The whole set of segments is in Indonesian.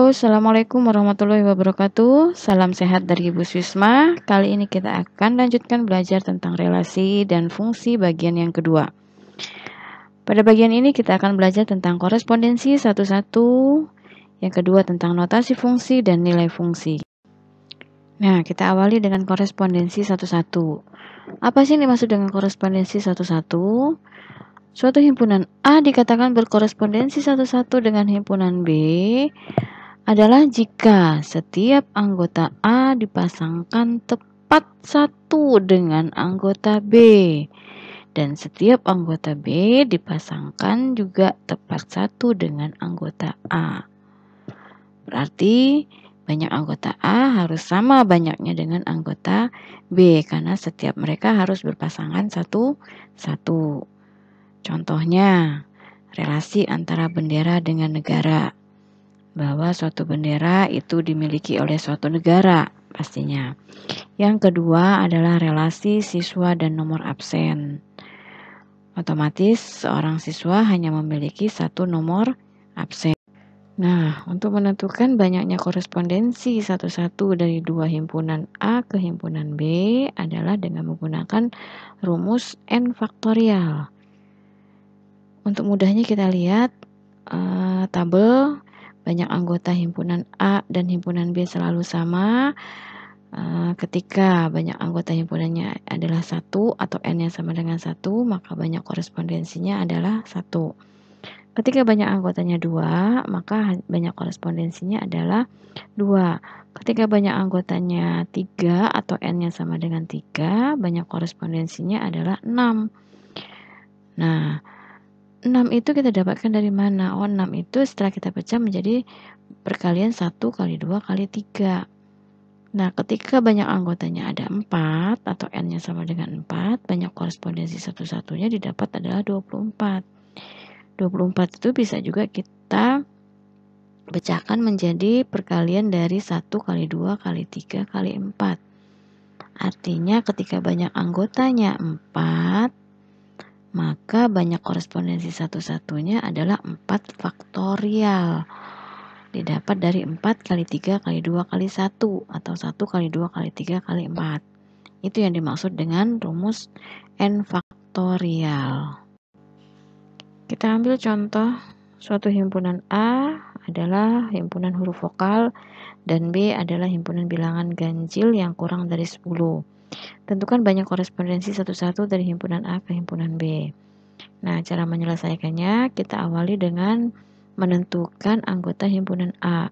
Halo, Assalamualaikum warahmatullahi wabarakatuh. Salam sehat dari Ibu Swisma. Kali ini kita akan lanjutkan belajar tentang relasi dan fungsi bagian yang kedua. Pada bagian ini kita akan belajar tentang korespondensi satu-satu, yang kedua tentang notasi fungsi dan nilai fungsi. Nah, kita awali dengan korespondensi satu-satu. Apa sih yang dimaksud dengan korespondensi satu-satu? Suatu himpunan A dikatakan berkorespondensi satu-satu dengan himpunan B adalah jika setiap anggota A dipasangkan tepat satu dengan anggota B dan setiap anggota B dipasangkan juga tepat satu dengan anggota A. Berarti banyak anggota A harus sama banyaknya dengan anggota B karena setiap mereka harus berpasangan satu-satu. Contohnya, relasi antara bendera dengan negara. Bahwa suatu bendera itu dimiliki oleh suatu negara pastinya. Yang kedua adalah relasi siswa dan nomor absen. Otomatis seorang siswa hanya memiliki satu nomor absen. Nah, untuk menentukan banyaknya korespondensi satu-satu dari dua himpunan A ke himpunan B adalah dengan menggunakan rumus N faktorial. Untuk mudahnya kita lihat tabel banyak anggota himpunan A dan himpunan B selalu sama. Ketika banyak anggota himpunannya adalah 1 atau N-nya sama dengan 1, maka banyak korespondensinya adalah 1. Ketika banyak anggotanya 2, maka banyak korespondensinya adalah 2. Ketika banyak anggotanya 3 atau N-nya sama dengan 3, banyak korespondensinya adalah 6. Nah, 6 itu kita dapatkan dari mana? 6 itu setelah kita pecah menjadi perkalian 1 kali 2 kali 3. Nah, ketika banyak anggotanya ada 4 atau N-nya sama dengan 4, banyak korespondensi satu-satunya didapat adalah 24. 24 itu bisa juga kita pecahkan menjadi perkalian dari 1 kali 2 kali 3 kali 4. Artinya ketika banyak anggotanya 4, maka banyak korespondensi satu-satunya adalah 4 faktorial. Didapat dari 4 kali 3 kali 2 kali 1 atau 1 kali 2 kali 3 kali 4. Itu yang dimaksud dengan rumus N faktorial. Kita ambil contoh, suatu himpunan A adalah himpunan huruf vokal dan B adalah himpunan bilangan ganjil yang kurang dari 10. Tentukan banyak korespondensi satu-satu dari himpunan A ke himpunan B. Nah, cara menyelesaikannya kita awali dengan menentukan anggota himpunan A.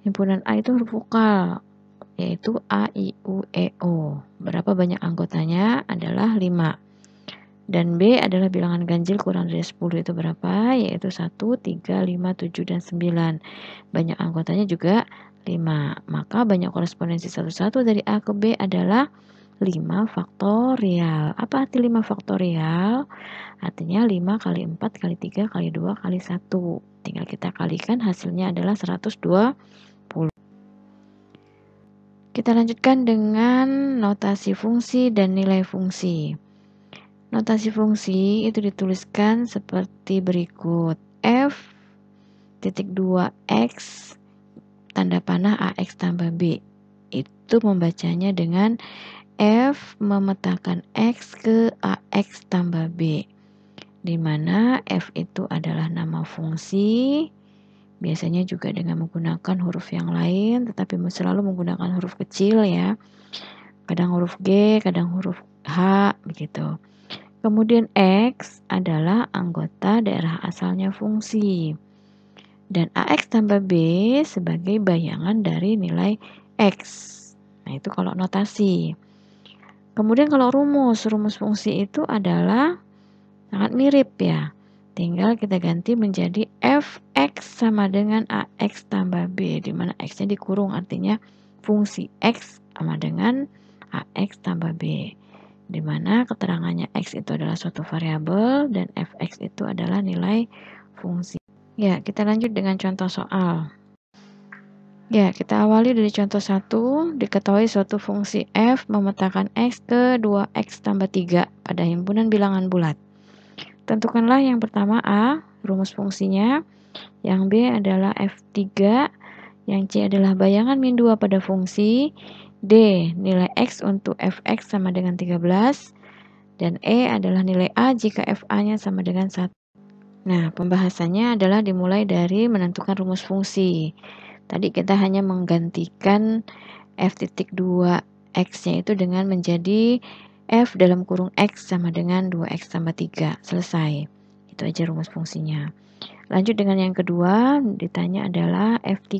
Himpunan A itu huruf vokal, yaitu A, I, U, E, O. Berapa banyak anggotanya? Adalah 5. Dan B adalah bilangan ganjil kurang dari 10 itu berapa? Yaitu 1, 3, 5, 7, dan 9. Banyak anggotanya juga 5. Maka banyak korespondensi satu-satu dari A ke B adalah 5 faktorial. Apa arti 5 faktorial? Artinya 5 kali 4 kali 3 kali 2 kali 1. Tinggal kita kalikan, hasilnya adalah 120. Kita lanjutkan dengan notasi fungsi dan nilai fungsi. Notasi fungsi itu dituliskan seperti berikut. F.2x tanda panah AX tambah B. Itu membacanya dengan F memetakan X ke AX tambah B, di mana F itu adalah nama fungsi, biasanya juga dengan menggunakan huruf yang lain, tetapi selalu menggunakan huruf kecil ya, kadang huruf G, kadang huruf H, begitu. Kemudian X adalah anggota daerah asalnya fungsi, dan AX tambah B sebagai bayangan dari nilai X. Nah, itu kalau notasi. Kemudian kalau rumus fungsi itu adalah sangat mirip ya. Tinggal kita ganti menjadi Fx sama dengan Ax tambah B, di mana X-nya dikurung, artinya fungsi X sama dengan Ax tambah B. Di mana keterangannya X itu adalah suatu variabel dan Fx itu adalah nilai fungsi. Ya, kita lanjut dengan contoh soal. Ya, kita awali dari contoh 1. Diketahui suatu fungsi f memetakan x ke 2x tambah 3 pada himpunan bilangan bulat. Tentukanlah yang pertama A, rumus fungsinya. Yang B adalah f3, Yang C adalah bayangan min 2 pada fungsi. D, nilai X untuk Fx sama dengan 13. Dan E adalah nilai A jika FA-nya sama dengan 1. Nah, pembahasannya adalah dimulai dari menentukan rumus fungsi. Tadi kita hanya menggantikan F(2)X-nya itu dengan menjadi F dalam kurung X sama dengan 2X tambah 3. Selesai. Itu aja rumus fungsinya. Lanjut dengan yang kedua, ditanya adalah F3.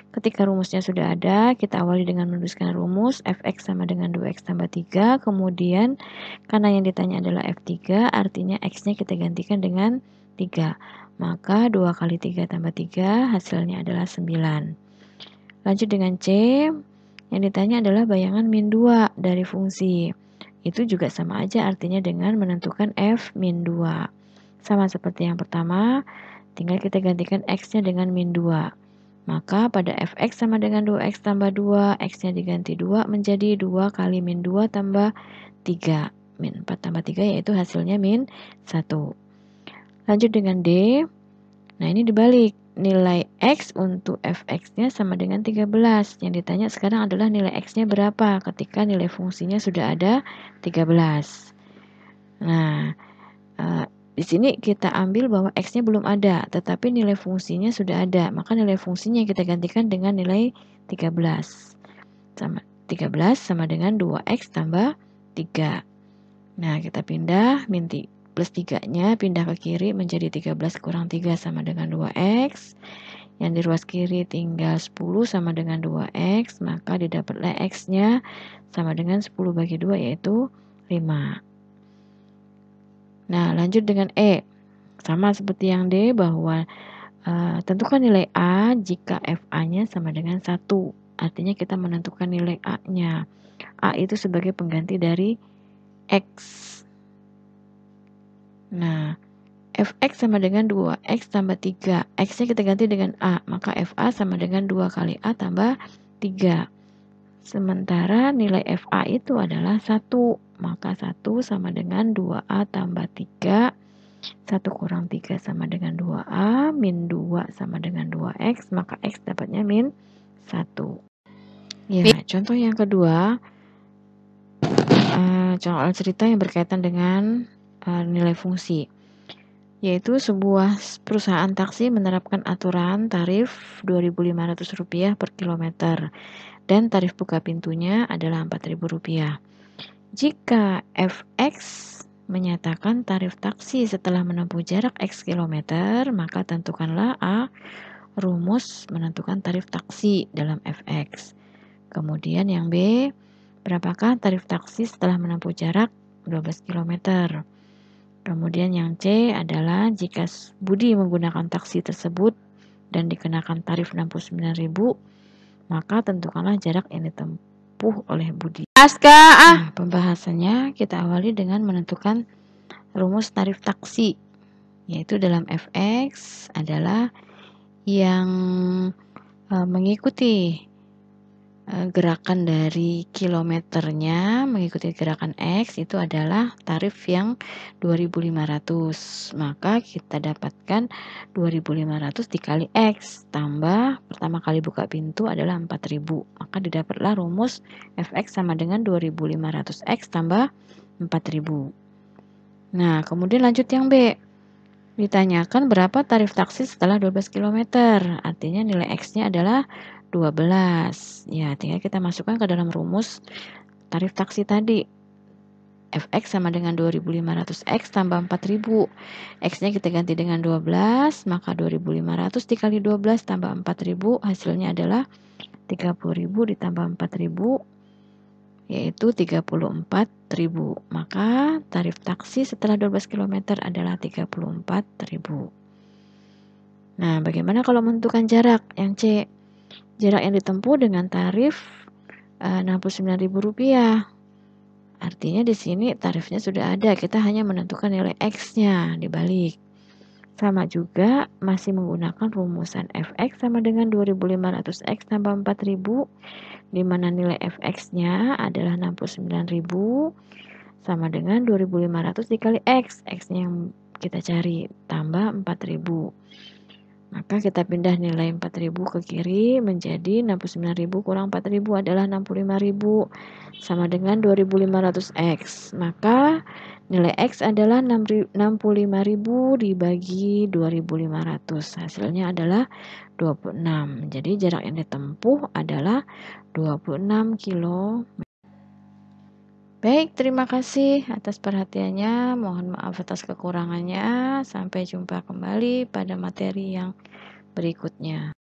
Ketika rumusnya sudah ada, kita awali dengan menuliskan rumus Fx sama dengan 2x tambah 3. Kemudian, karena yang ditanya adalah F3, artinya X-nya kita gantikan dengan 3. Maka 2 kali 3 tambah 3, hasilnya adalah 9. Lanjut dengan C, yang ditanya adalah bayangan min 2 dari fungsi. Itu juga sama aja artinya dengan menentukan F min 2. Sama seperti yang pertama, tinggal kita gantikan X-nya dengan min 2. Maka pada Fx sama dengan 2x tambah 2, X-nya diganti 2 menjadi 2 kali min 2 tambah 3. Min 4 tambah 3 yaitu hasilnya min 1. Lanjut dengan D. Nah ini dibalik. Nilai X untuk Fx-nya sama dengan 13. Yang ditanya sekarang adalah nilai X-nya berapa ketika nilai fungsinya sudah ada 13. Nah, di sini kita ambil bahwa X-nya belum ada, tetapi nilai fungsinya sudah ada. Maka nilai fungsinya kita gantikan dengan nilai 13. Sama 13 sama dengan 2X tambah 3. Nah, kita pindah, plus 3-nya pindah ke kiri menjadi 13 kurang 3 sama dengan 2X. Yang di ruas kiri tinggal 10 sama dengan 2X, maka didapatlah X-nya sama dengan 10 bagi 2 yaitu 5. Nah, lanjut dengan E. Sama seperti yang D bahwa tentukan nilai A jika FA-nya sama dengan 1. Artinya kita menentukan nilai A-nya. A itu sebagai pengganti dari X. Nah, Fx sama dengan 2X tambah 3. X-nya kita ganti dengan A. Maka FA sama dengan 2 kali A tambah 3. Sementara nilai FA itu adalah 1. Maka 1 sama dengan 2A tambah 3. 1 kurang 3 sama dengan 2A. Min 2 sama dengan 2X. Maka X dapatnya min 1. Ya, contoh yang kedua. Contoh cerita yang berkaitan dengan nilai fungsi. Yaitu sebuah perusahaan taksi menerapkan aturan tarif Rp2.500 per kilometer. Dan tarif buka pintunya adalah Rp4.000. Jika Fx menyatakan tarif taksi setelah menempuh jarak X kilometer, maka tentukanlah A, rumus menentukan tarif taksi dalam Fx. Kemudian yang B, berapakah tarif taksi setelah menempuh jarak 12 km. Kemudian yang C adalah jika Budi menggunakan taksi tersebut dan dikenakan tarif Rp69.000, maka tentukanlah jarak yang ditempuh oleh Budi. Nah, pembahasannya kita awali dengan menentukan rumus tarif taksi, yaitu dalam Fx adalah yang mengikuti gerakan dari kilometernya, mengikuti gerakan X itu adalah tarif yang 2.500. Maka kita dapatkan 2.500 dikali X tambah pertama kali buka pintu adalah 4.000. Maka didapatlah rumus Fx sama dengan 2.500 X tambah 4.000. Nah, kemudian lanjut yang B. Ditanyakan berapa tarif taksi setelah 12 km. Artinya nilai X-nya adalah 12. Ya, tinggal kita masukkan ke dalam rumus tarif taksi tadi. Fx sama dengan 2.500x tambah 4.000. X-nya kita ganti dengan 12, maka 2.500 dikali 12 tambah 4.000, hasilnya adalah 30.000 ditambah 4.000, yaitu 34.000. Maka tarif taksi setelah 12 km adalah 34.000. Nah, bagaimana kalau menentukan jarak? Yang C. Jarak yang ditempuh dengan tarif Rp69.000. Artinya di sini tarifnya sudah ada, kita hanya menentukan nilai X-nya dibalik. Sama juga masih menggunakan rumusan Fx sama dengan 2.500x tambah 4.000, di mana nilai Fx-nya adalah 69.000 sama dengan 2.500 dikali X. X-nya yang kita cari tambah 4.000. Maka kita pindah nilai 4.000 ke kiri menjadi 69.000 kurang 4.000 adalah 65.000 sama dengan 2.500X. Maka nilai X adalah 65.000 dibagi 2.500. Hasilnya adalah 26. Jadi jarak yang ditempuh adalah 26 km. Baik, terima kasih atas perhatiannya. Mohon maaf atas kekurangannya. Sampai jumpa kembali pada materi yang berikutnya.